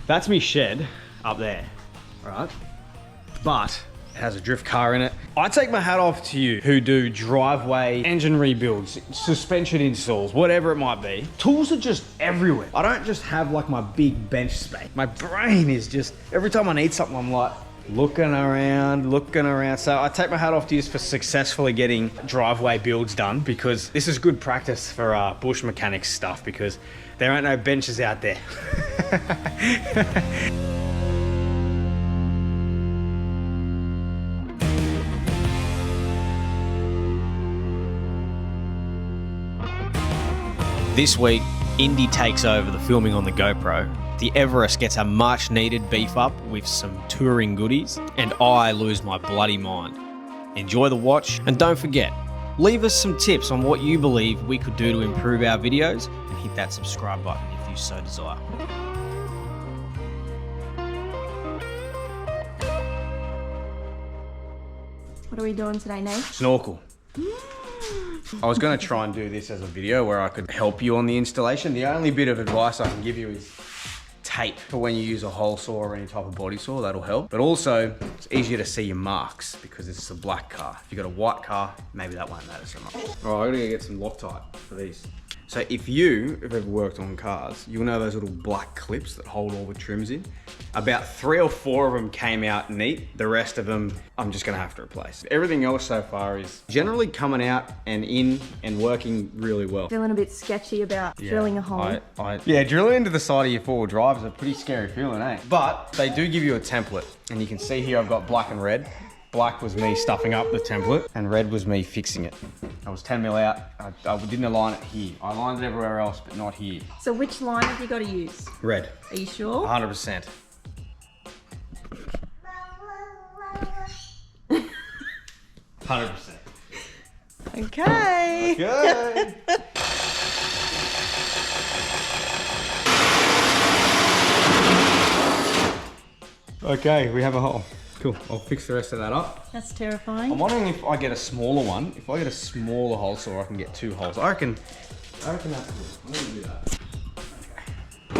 That's me shed up there, right? But it has a drift car in it. I take my hat off to you who do driveway engine rebuilds, suspension installs, whatever it might be. Tools are just everywhere. I don't just have like my big bench space. My brain is just, every time I need something, I'm like, looking around. So I take my hat off to you for successfully getting driveway builds done, because this is good practice for bush mechanics stuff, because there ain't no benches out there. This week, Indy takes over the filming on the GoPro. The Everest gets a much needed beef up with some touring goodies, and I lose my bloody mind. Enjoy the watch, and don't forget, leave us some tips on what you believe we could do to improve our videos, and hit that subscribe button if you so desire. What are we doing today, Nate? Snorkel. I was going to try and do this as a video where I could help you on the installation. The only bit of advice I can give you is tape for when you use a hole saw or any type of body saw. That'll help. But also, it's easier to see your marks because it's a black car. If you've got a white car, maybe that won't matter so much. All right, I'm gonna get some Loctite for these. So if you have ever worked on cars, you'll know those little black clips that hold all the trims in. About 3 or 4 of them came out neat. The rest of them, I'm just gonna have to replace. Everything else so far is generally coming out and in and working really well. Feeling a bit sketchy about drilling a hole. Yeah, drilling into the side of your 4-wheel drive is a pretty scary feeling, eh? But they do give you a template, and you can see here I've got black and red. Black was me stuffing up the template, and red was me fixing it. I was 10 mil out. I didn't align it here. I aligned it everywhere else, but not here. So which line have you got to use? Red. Are you sure? 100%. 100%. Okay. Good. Okay, we have a hole. Cool, I'll fix the rest of that up. That's terrifying. I'm wondering if I get a smaller one. If I get a smaller hole saw, I can get 2 holes. I reckon that's good. I'm gonna do that.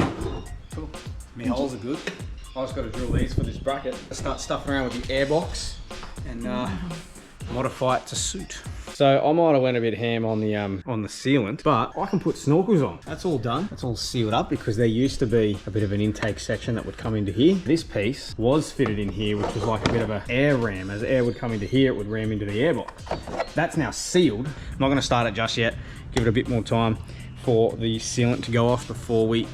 Okay. Cool. My holes are good. I just gotta drill these for this bracket. I start stuffing around with the airbox and modify it to suit. So I might have went a bit ham on the sealant, but I can put snorkels on. That's all done. That's all sealed up because there used to be a bit of an intake section that would come into here. This piece was fitted in here, which was like a bit of an air ram. As air would come into here, it would ram into the airbox. That's now sealed. I'm not gonna start it just yet. Give it a bit more time for the sealant to go off before we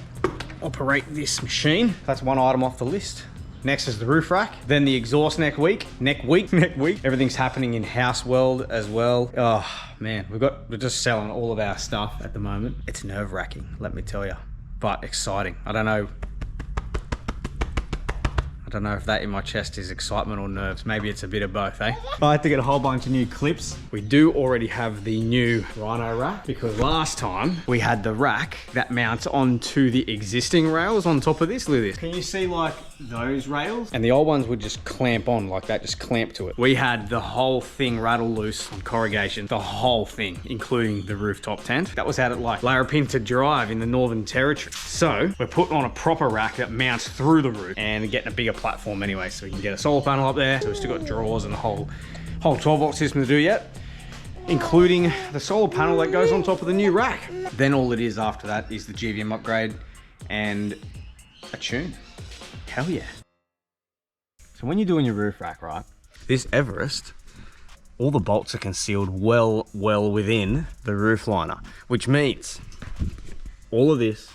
operate this machine. That's one item off the list. Next is the roof rack, then the exhaust neck week. Everything's happening in house world as well. Oh man, we're just selling all of our stuff at the moment. It's nerve-wracking, let me tell you, but exciting. I don't know if that in my chest is excitement or nerves. Maybe it's a bit of both, eh? I had to get a whole bunch of new clips. We do already have the new Rhino rack because last time we had the rack that mounts onto the existing rails on top of this. Look at this. Can you see like those rails? And the old ones would just clamp on like that, just clamp to it. We had the whole thing rattle loose on corrugation, the whole thing, including the rooftop tent. That was out at like Larapinta Drive in the Northern Territory. So we're putting on a proper rack that mounts through the roof and getting a bigger platform anyway, so we can get a solar panel up there. So we've still got drawers and the whole 12-volt system to do yet, including the solar panel that goes on top of the new rack. Then all it is after that is the GVM upgrade and a tune. Hell yeah. So when you're doing your roof rack, right, this Everest, all the bolts are concealed well within the roof liner, which means all of this,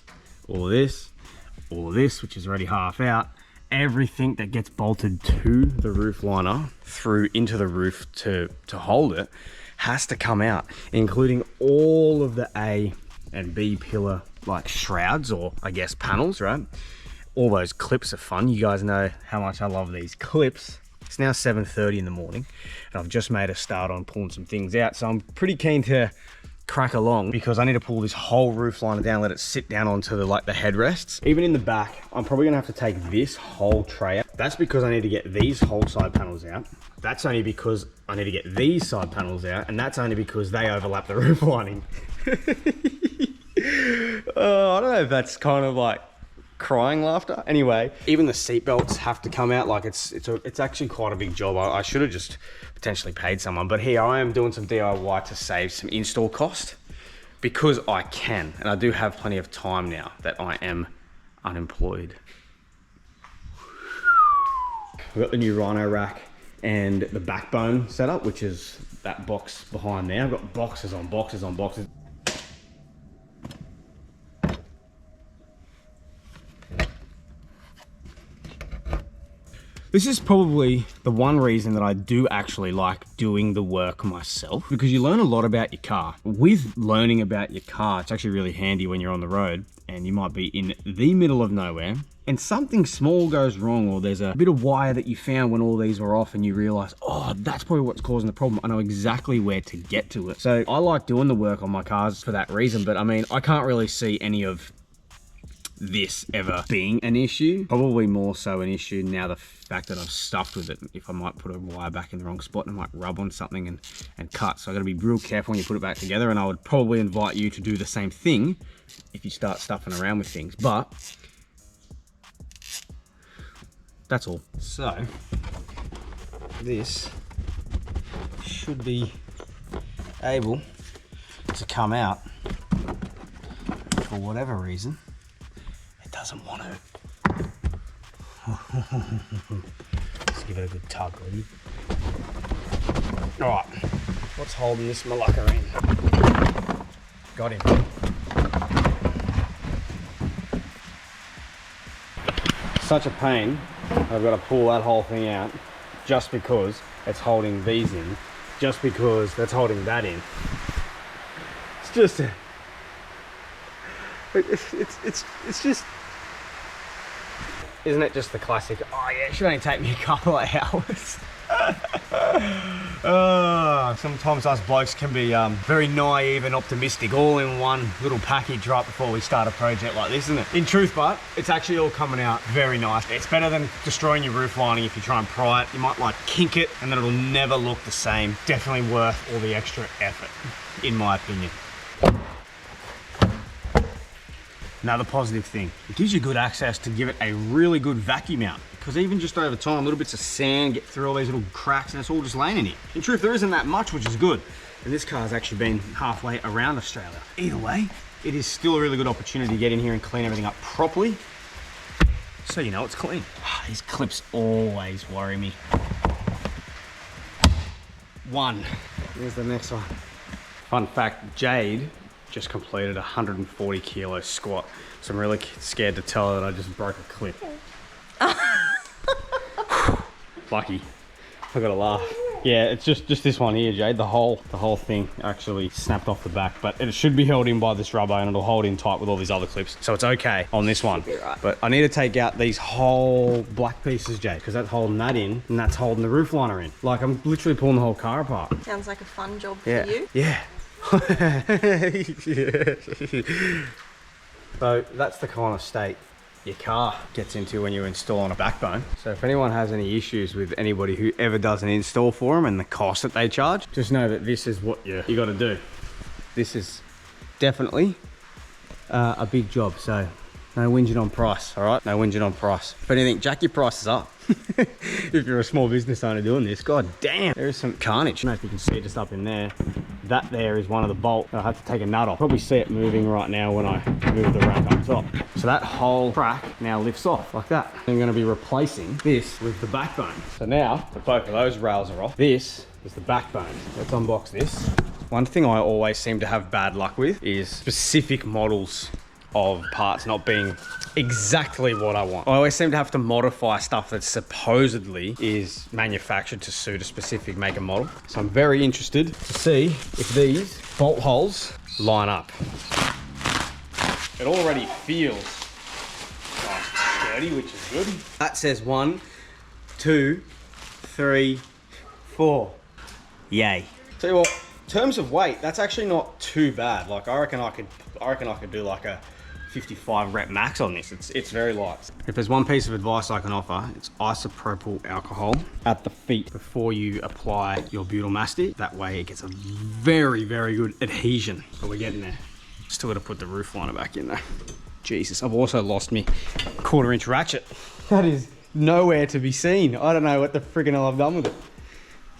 which is already half out, everything that gets bolted to the roof liner through into the roof to hold it has to come out, including all of the A and B pillar like shrouds, or I guess panels, right? All those clips are fun. You guys know how much I love these clips. It's now 7:30 in the morning and I've just made a start on pulling some things out, so I'm pretty keen to crack along because I need to pull this whole roof liner down, let it sit down onto the headrests. Even in the back, I'm probably gonna have to take this whole tray out. That's because I need to get these whole side panels out. That's only because I need to get these side panels out, and that's only because they overlap the roof lining. I don't know if that's kind of like crying laughter. Anyway, even the seat belts have to come out. Like it's actually quite a big job. I should have just potentially paid someone, but here I am doing some DIY to save some install cost because I can, and I do have plenty of time now that I am unemployed. We've got the new Rhino rack and the backbone setup, which is that box behind there. I've got boxes on boxes on boxes. This is probably the one reason that I do actually like doing the work myself, because you learn a lot about your car. With learning about your car, it's actually really handy when you're on the road and you might be in the middle of nowhere and something small goes wrong, or there's a bit of wire that you found when all these were off and you realize, oh, that's probably what's causing the problem. I know exactly where to get to it. So I like doing the work on my cars for that reason, but I mean, I can't really see any of this ever being an issue. Probably more so an issue now the fact that I've stuffed with it. If I might put a wire back in the wrong spot, and I might rub on something and cut. So I gotta be real careful when you put it back together, and I would probably invite you to do the same thing if you start stuffing around with things. But that's all. So this should be able to come out. For whatever reason, it doesn't want to. Let's give it a good tug, ready? All right, what's holding this malacca in? Got him. Such a pain. I've got to pull that whole thing out just because it's holding these in, just because that's holding that in. It's just a, it's just, isn't it just the classic, oh yeah, it should only take me a couple of hours. Sometimes us blokes can be very naive and optimistic, all in one little package right before we start a project like this, isn't it? In truth, but it's actually all coming out very nice. It's better than destroying your roof lining if you try and pry it. You might like kink it and then it'll never look the same. Definitely worth all the extra effort, in my opinion. Another positive thing, it gives you good access to give it a really good vacuum out, because even just over time, little bits of sand get through all these little cracks and it's all just laying in here. In truth, there isn't that much, which is good. And this car's actually been halfway around Australia. Either way, it is still a really good opportunity to get in here and clean everything up properly, so you know it's clean. These clips always worry me. One. Here's the next one. Fun fact, Jade just completed a 140 kilo squat, so I'm really scared to tell her that I just broke a clip. Lucky. I gotta laugh. Yeah, it's just this one here, Jade. The whole thing actually snapped off the back, but it should be held in by this rubber and it'll hold in tight with all these other clips, so it's okay on this one. Right. But I need to take out these whole black pieces, Jade, because that's holding that in and that's holding the roof liner in. Like, I'm literally pulling the whole car apart. Sounds like a fun job for Yeah. you. Yeah. So that's the kind of state your car gets into when you install on a backbone. So if anyone has any issues with anybody who ever does an install for them and the cost that they charge, just know that this is what you got to do. This is definitely a big job, so no whinging on price, all right? No whinging on price. If anything, jack your prices up. If you're a small business owner doing this, god damn, there is some carnage. I don't know if you can see it just up in there. That there is one of the bolts. I have to take a nut off. Probably see it moving right now when I move the rack up top. So that whole track now lifts off like that. I'm going to be replacing this with the backbone. So now that both of those rails are off, this is the backbone. Let's unbox this. One thing I always seem to have bad luck with is specific models of parts not being exactly what I want. I always seem to have to modify stuff that supposedly is manufactured to suit a specific make and model. So I'm very interested to see if these bolt holes line up. It already feels nice and sturdy, which is good. That says 1, 2, 3, 4. Yay. Tell you what, in terms of weight, that's actually not too bad. Like, I reckon I could do like a 55 rep max on this. It's very light. If there's one piece of advice I can offer, it's isopropyl alcohol at the feet before you apply your butyl mastic. That way it gets a very, very good adhesion. But we're getting there. Still got to put the roof liner back in there. Jesus, I've also lost me 1/4 inch ratchet. That is nowhere to be seen. I don't know what the friggin' hell I've done with it.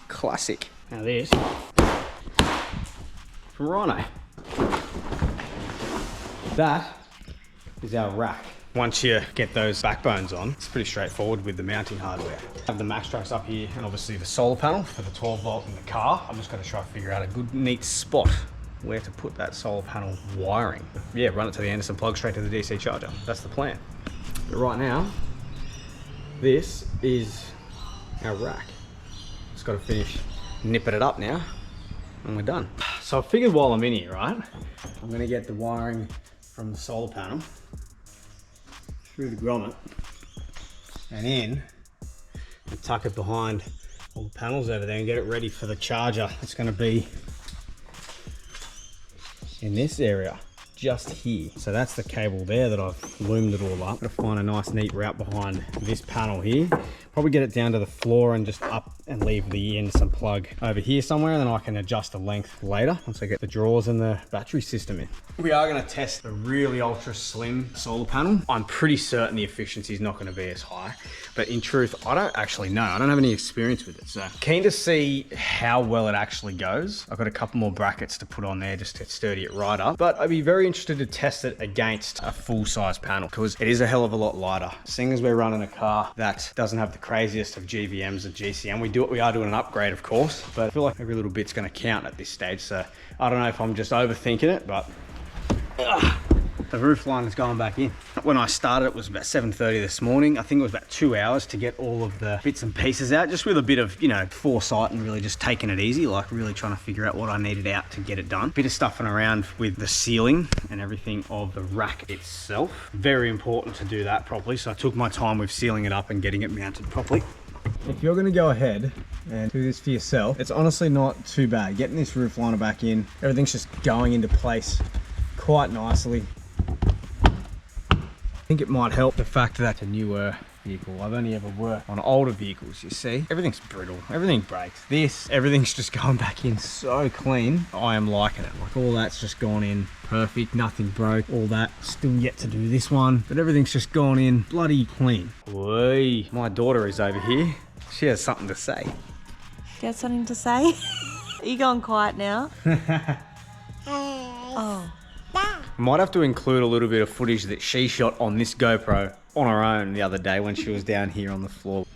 Classic. Now this, from Rhino. That is our rack. Once you get those backbones on, it's pretty straightforward with the mounting hardware. I have the max trucks up here and obviously the solar panel for the 12 volt in the car. I'm just gonna try to figure out a good neat spot where to put that solar panel wiring. Yeah, run it to the Anderson plug straight to the DC charger. That's the plan. But right now, this is our rack. Just gotta finish nipping it up now and we're done. So I figured while I'm in here, right, I'm gonna get the wiring from the solar panel through the grommet and in and tuck it behind all the panels over there and get it ready for the charger. It's gonna be in this area, just here. So that's the cable there that I've loomed it all up. Gotta find a nice neat route behind this panel here. Probably get it down to the floor and just up and leave the Anderson plug over here somewhere, and then I can adjust the length later once I get the drawers and the battery system in. We are gonna test the really ultra slim solar panel. I'm pretty certain the efficiency is not gonna be as high, but in truth, I don't actually know. I don't have any experience with it. So keen to see how well it actually goes. I've got a couple more brackets to put on there just to sturdy it right up, but I'd be very interested to test it against a full size panel because it is a hell of a lot lighter. Seeing as we're running a car that doesn't have the craziest of GVMs and GCM, we are doing an upgrade, of course, but I feel like every little bit's gonna count at this stage. So I don't know if I'm just overthinking it, but the roof line is going back in. When I started, it was about 7:30 this morning. I think it was about 2 hours to get all of the bits and pieces out, just with a bit of, you know, foresight and really just taking it easy, like really trying to figure out what I needed out to get it done. Bit of stuffing around with the ceiling and everything of the rack itself. Very important to do that properly. So I took my time with sealing it up and getting it mounted properly. If you're gonna go ahead and do this for yourself, it's honestly not too bad. Getting this roof liner back in, everything's just going into place quite nicely. I think it might help the fact that it's a newer vehicle. I've only ever worked on older vehicles, you see. Everything's brittle, everything breaks. Everything's just going back in so clean. I am liking it. Like all that's just gone in perfect, nothing broke. All that, still yet to do this one, but everything's just gone in bloody clean. Whee, my daughter is over here. She has something to say. You got something to say? Are you going quiet now? Oh. Might have to include a little bit of footage that she shot on this GoPro on her own the other day when she was down here on the floor.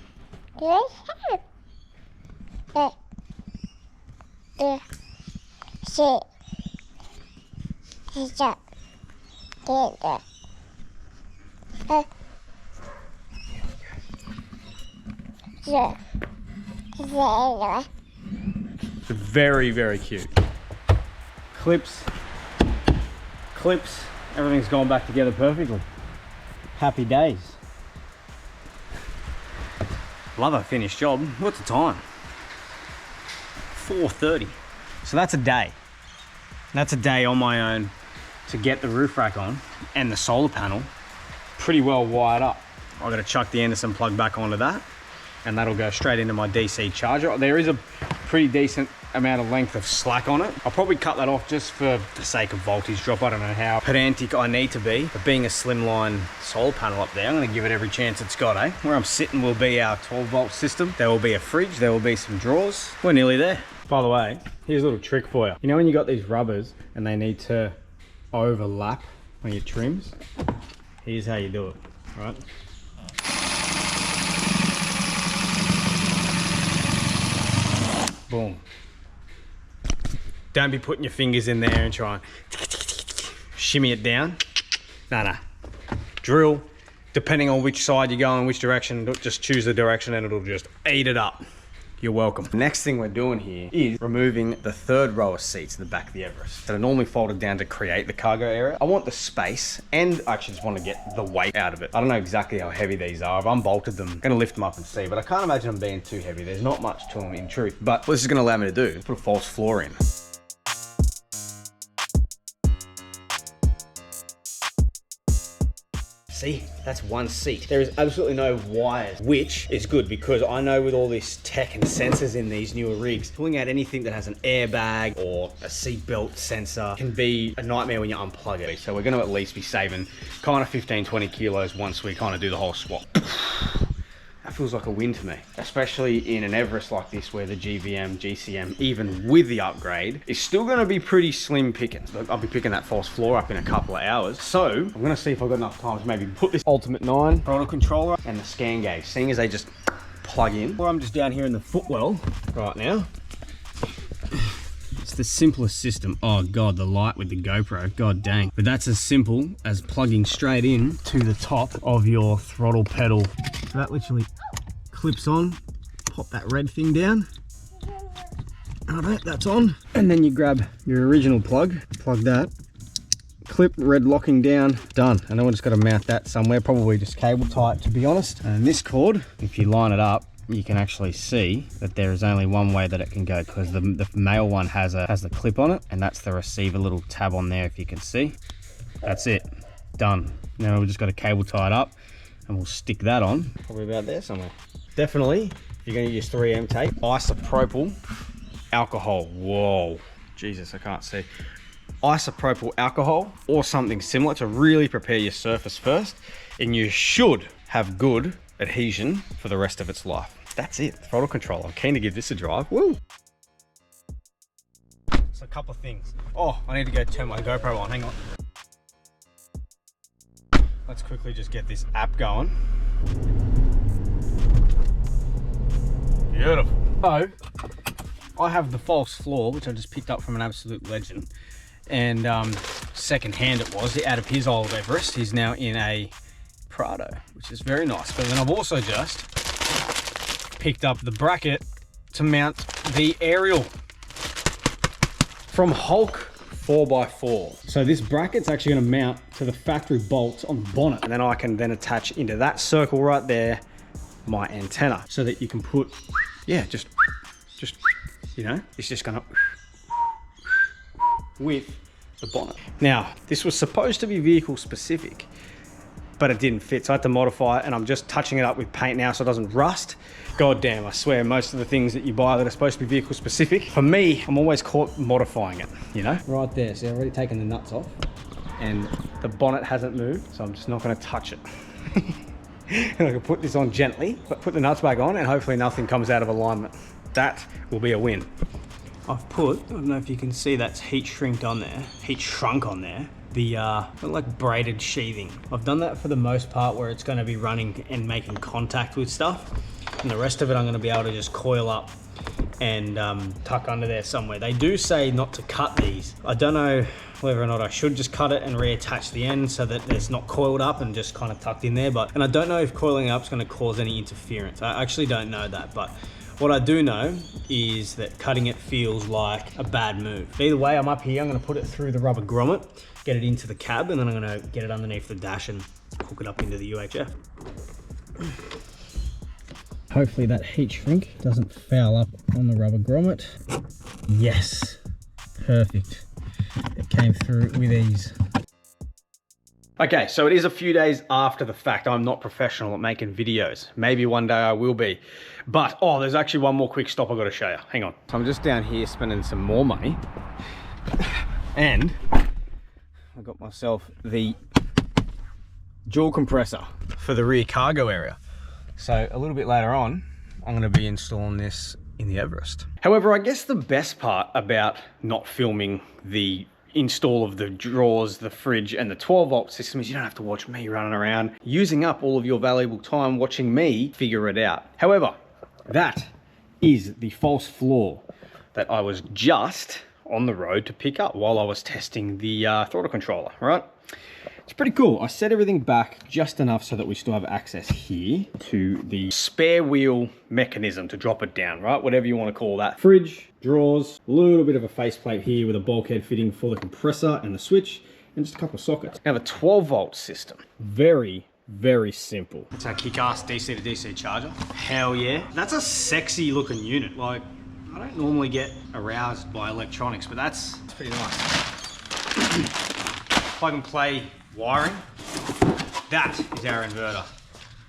Very, very cute. Clips, everything's gone back together perfectly. Happy days. Love a finished job. What's the time? 4:30. So that's a day. That's a day on my own to get the roof rack on and the solar panel pretty well wired up. I've got to chuck the Anderson plug back onto that and that'll go straight into my DC charger. There is a pretty decent amount of length of slack on it. I'll probably cut that off just for the sake of voltage drop. I don't know how pedantic I need to be, but being a slimline solar panel up there, I'm gonna give it every chance it's got, eh? Where I'm sitting will be our 12 volt system. There will be a fridge, there will be some drawers. We're nearly there. By the way, here's a little trick for you. You know when you got these rubbers and they need to overlap on your trims? Here's how you do it, all right? Boom. Don't be putting your fingers in there and try and shimmy it down. Nah. Drill, depending on which side you go and which direction, just choose the direction and it'll just eat it up. You're welcome. Next thing we're doing here is removing the third row of seats in the back of the Everest that are normally folded down to create the cargo area. I want the space and I actually just want to get the weight out of it. I don't know exactly how heavy these are. I've unbolted them. I'm gonna lift them up and see, but I can't imagine them being too heavy. There's not much to them in truth, but what this is gonna allow me to do is put a false floor in. See, that's one seat. There is absolutely no wires, which is good because I know with all this tech and sensors in these newer rigs, pulling out anything that has an airbag or a seatbelt sensor can be a nightmare when you unplug it. So we're going to at least be saving kind of 15, 20 kilos once we kind of do the whole swap. That feels like a win to me, especially in an Everest like this where the GVM, GCM, even with the upgrade, is still going to be pretty slim pickings. I'll be picking that false floor up in a couple of hours. So I'm going to see if I've got enough time to maybe put this Ultimate 9 throttle controller and the scan gauge, seeing as they just plug in. Or I'm just down here in the footwell right now. It's the simplest system. Oh God, the light with the GoPro, God dang. But that's as simple as plugging straight in to the top of your throttle pedal. So that literally clips on, pop that red thing down. Alright, that's on. And then you grab your original plug that, clip, red locking down, done. And then we just got to mount that somewhere, probably just cable tie it to be honest. And this cord, if you line it up, you can actually see that there is only one way that it can go because the male one has the clip on it, and that's the receiver little tab on there if you can see. That's it, done. Now we've just got a cable tied up and we'll stick that on, probably about there somewhere. Definitely, if you're going to use 3M tape, isopropyl alcohol. Whoa, Jesus, I can't see. Isopropyl alcohol or something similar to really prepare your surface first, and you should have good adhesion for the rest of its life. That's it, throttle control. I'm keen to give this a drive. Woo! So a couple of things. Oh, I need to go turn my GoPro on, hang on. Let's quickly just get this app going. Beautiful. So, I have the false floor, which I just picked up from an absolute legend. And second hand it was, out of his old Everest. He's now in a Prado, which is very nice. But then I've also just picked up the bracket to mount the aerial from Hulk 4x4. So this bracket's actually going to mount to the factory bolts on the bonnet, and then I can then attach into that circle right there my antenna, so that you can put, yeah, just you know, it's just gonna with the bonnet. Now this was supposed to be vehicle specific, but it didn't fit, so I had to modify it, and I'm just touching it up with paint now so it doesn't rust. God damn, I swear most of the things that you buy that are supposed to be vehicle specific, for me, I'm always caught modifying it, you know? Right there, so I've already taken the nuts off and the bonnet hasn't moved, so I'm just not gonna touch it. And I can put this on gently, but put the nuts back on and hopefully nothing comes out of alignment. That will be a win. I've put, I don't know if you can see, that's heat shrunk on there, the like braided sheathing. I've done that for the most part where it's going to be running and making contact with stuff, and the rest of it I'm going to be able to just coil up and tuck under there somewhere. They do say not to cut these. I don't know whether or not I should just cut it and reattach the end so that it's not coiled up and just kind of tucked in there, and I don't know if coiling up is going to cause any interference. I actually don't know that, but what I do know is that cutting it feels like a bad move. Either way, I'm up here, I'm going to put it through the rubber grommet, get it into the cab, and then I'm going to get it underneath the dash and hook it up into the UHF. Hopefully that heat shrink doesn't foul up on the rubber grommet. Yes, perfect. It came through with ease. Okay, so it is a few days after the fact. I'm not professional at making videos. Maybe one day I will be. But, oh, there's actually one more quick stop I've got to show you. Hang on. So I'm just down here spending some more money. And I got myself the dual compressor for the rear cargo area. So a little bit later on, I'm going to be installing this in the Everest. However, I guess the best part about not filming the install of the drawers, the fridge, and the 12-volt system is you don't have to watch me running around using up all of your valuable time watching me figure it out. However, that is the false floor that I was just on the road to pick up while I was testing the throttle controller, right? It's pretty cool. I set everything back just enough so that we still have access here to the spare wheel mechanism to drop it down, right? Whatever you want to call that. Fridge, drawers, a little bit of a faceplate here with a bulkhead fitting for the compressor and the switch, and just a couple of sockets. I have a 12-volt system. Very, very simple. It's our kick-ass DC to DC charger. Hell yeah. That's a sexy looking unit. Like, I don't normally get aroused by electronics, but that's pretty nice. Plug and play wiring. That is our inverter.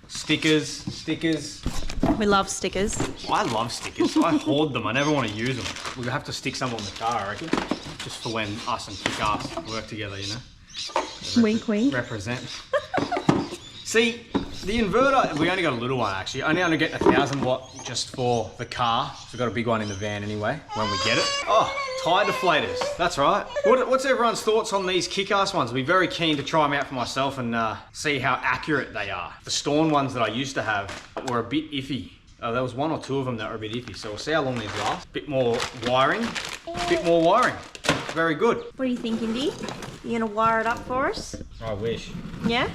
Stickers. We love stickers. I love stickers. I hoard them. I never want to use them. We'll have to stick some on the car, I reckon. Just for when us and Kick-Ass work together, you know? Wink, wink. Represent. See, the inverter, we only got a little one actually. Only get 1,000 watt just for the car. So we've got a big one in the van anyway, when we get it. Oh, tire deflators, that's right. What's everyone's thoughts on these Kick-Ass ones? I'll be very keen to try them out for myself and see how accurate they are. The Storm ones that I used to have were a bit iffy. There was 1 or 2 of them that were a bit iffy, so we'll see how long these last. Bit more wiring. Very good. What do you think, Indy? You gonna wire it up for us? I wish. Yeah?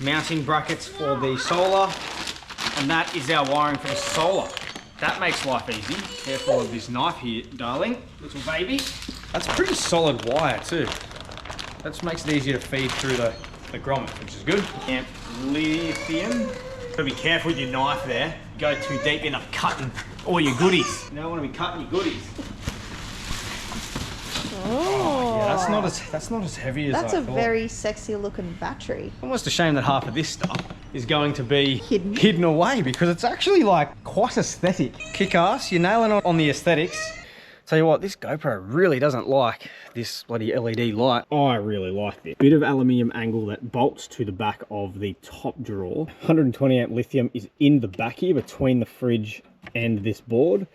Mounting brackets for the solar, and that is our wiring for the solar. That makes life easy. Careful of this knife here, darling, little baby. That's pretty solid wire too. That just makes it easier to feed through the grommet, which is good. Camp lithium. Gotta be careful with your knife there. You go too deep, you end up cutting all your goodies. You don't want to be cutting your goodies. Oh, yeah, that's not as heavy as I thought. That's a very sexy looking battery. Almost a shame that half of this stuff is going to be hidden away because it's actually like quite aesthetic. Kick-Ass, you're nailing it on the aesthetics. Tell you what, this GoPro really doesn't like this bloody LED light. I really like this. Bit of aluminium angle that bolts to the back of the top drawer. 120 amp lithium is in the back here between the fridge and this board.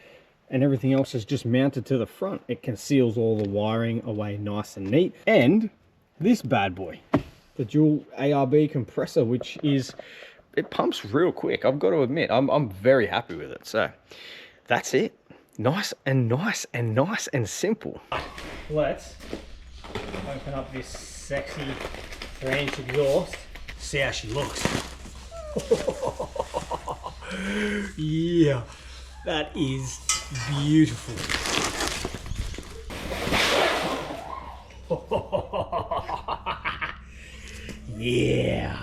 And everything else is just mounted to the front. It conceals all the wiring away nice and neat. And this bad boy, the dual ARB compressor, which is, it pumps real quick. I've got to admit, I'm very happy with it. So that's it. Nice and simple. Let's open up this sexy 3-inch exhaust. See how she looks. Yeah, that is beautiful. Yeah.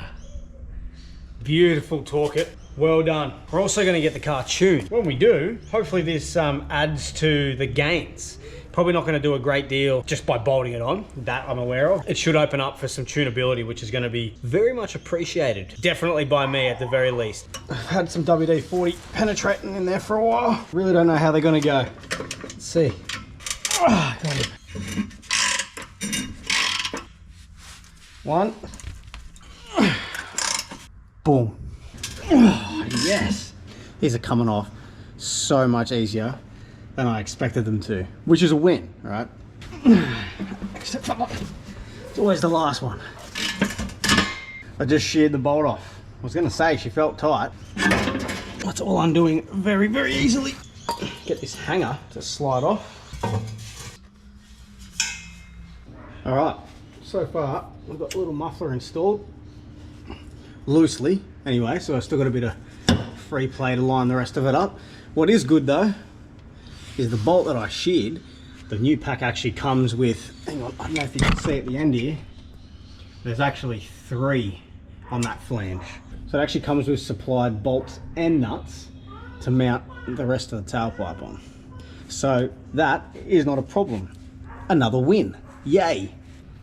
Beautiful Torque. Well done. We're also going to get the car tuned. When we do, hopefully this adds to the gains. Probably not going to do a great deal just by bolting it on. That I'm aware of. It should open up for some tunability, which is going to be very much appreciated. Definitely by me at the very least. I've had some WD-40 penetrating in there for a while. Really don't know how they're going to go. Let's see. One. Boom. Yes. These are coming off so much easier than I expected them to, which is a win, right? Except for it's always the last one. I just sheared the bolt off. I was gonna say she felt tight. That's all undoing very, very easily. Get this hanger to slide off. All right, so far we've got a little muffler installed. Loosely, anyway, so I've still got a bit of free play to line the rest of it up. What is good though, is the bolt that I sheared, the new pack actually comes with, hang on, I don't know if you can see at the end here, there's actually 3 on that flange. So it actually comes with supplied bolts and nuts to mount the rest of the tailpipe on. So that is not a problem. Another win, yay.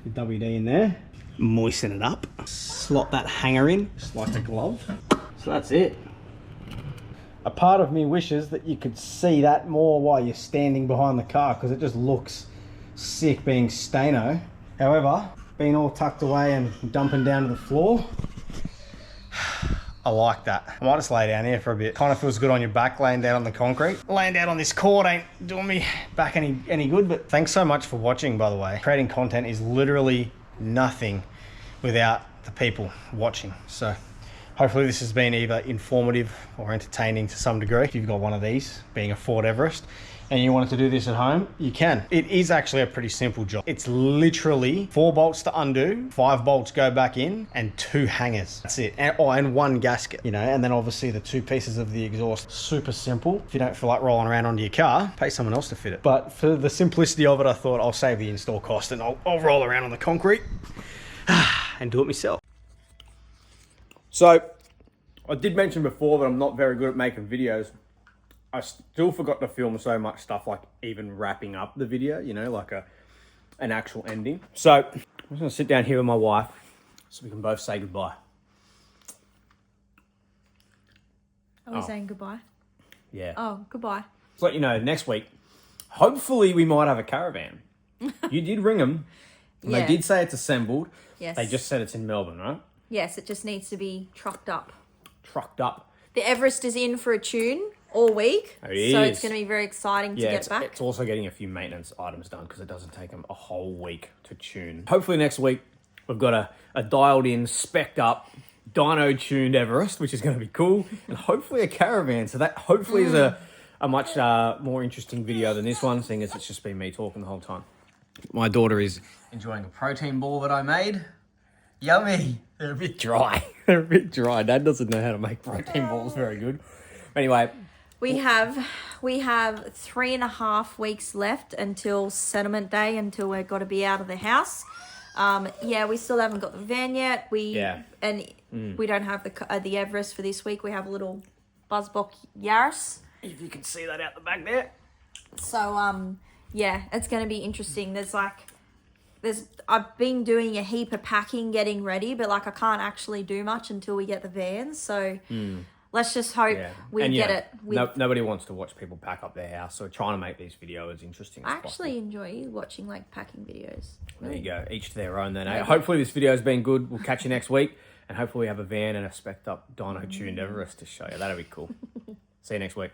The WD in there, moisten it up, slot that hanger in, just like a glove. So that's it. A part of me wishes that you could see that more while you're standing behind the car because it just looks sick being stano. However, being all tucked away and dumping down to the floor, I like that. I might just lay down here for a bit. Kind of feels good on your back laying down on the concrete. Laying down on this cord ain't doing me back any good, but thanks so much for watching, by the way. Creating content is literally nothing without the people watching. So hopefully this has been either informative or entertaining to some degree. If you've got one of these, being a Ford Everest, and you wanted to do this at home, you can. It is actually a pretty simple job. It's literally 4 bolts to undo, 5 bolts go back in, and 2 hangers. That's it. And 1 gasket, you know, and then obviously the 2 pieces of the exhaust. Super simple. If you don't feel like rolling around onto your car, pay someone else to fit it. But for the simplicity of it, I thought I'll save the install cost and I'll roll around on the concrete and do it myself. So, I did mention before that I'm not very good at making videos. I still forgot to film so much stuff, like even wrapping up the video, you know, like an actual ending. So, I'm just gonna sit down here with my wife so we can both say goodbye. Are we saying goodbye? Yeah. Oh, goodbye. To let you know, next week, hopefully we might have a caravan. You did ring them. And Yeah. they did say it's assembled. Yes. They just said it's in Melbourne, right? Yes, it just needs to be trucked up. Trucked up. The Everest is in for a tune all week. It so is. it's going to be very exciting to get back. It's also getting a few maintenance items done because it doesn't take them a whole week to tune. Hopefully next week we've got a dialed in, spec'd up, dyno tuned Everest, which is going to be cool. And hopefully a caravan. So that hopefully is a much more interesting video than this one, seeing as it's just been me talking the whole time. My daughter is enjoying a protein ball that I made. Yummy. They're a bit dry. They're a bit dry. Dad doesn't know how to make protein balls very good. Anyway. We have 3.5 weeks left until settlement day, until we've got to be out of the house. We still haven't got the van yet. We don't have the Everest for this week. We have a little Buzzbox Yaris. If you can see that out the back there. So it's going to be interesting. I've been doing a heap of packing, getting ready, but I can't actually do much until we get the van. So let's just hope we get it. Nobody wants to watch people pack up their house, so we're trying to make these videos as interesting as I actually enjoy watching packing videos. There you go. Each to their own then. Hopefully this video has been good. We'll catch you next week. And hopefully we have a van and a spec'd up dyno tuned Everest to show you. That'll be cool. See you next week.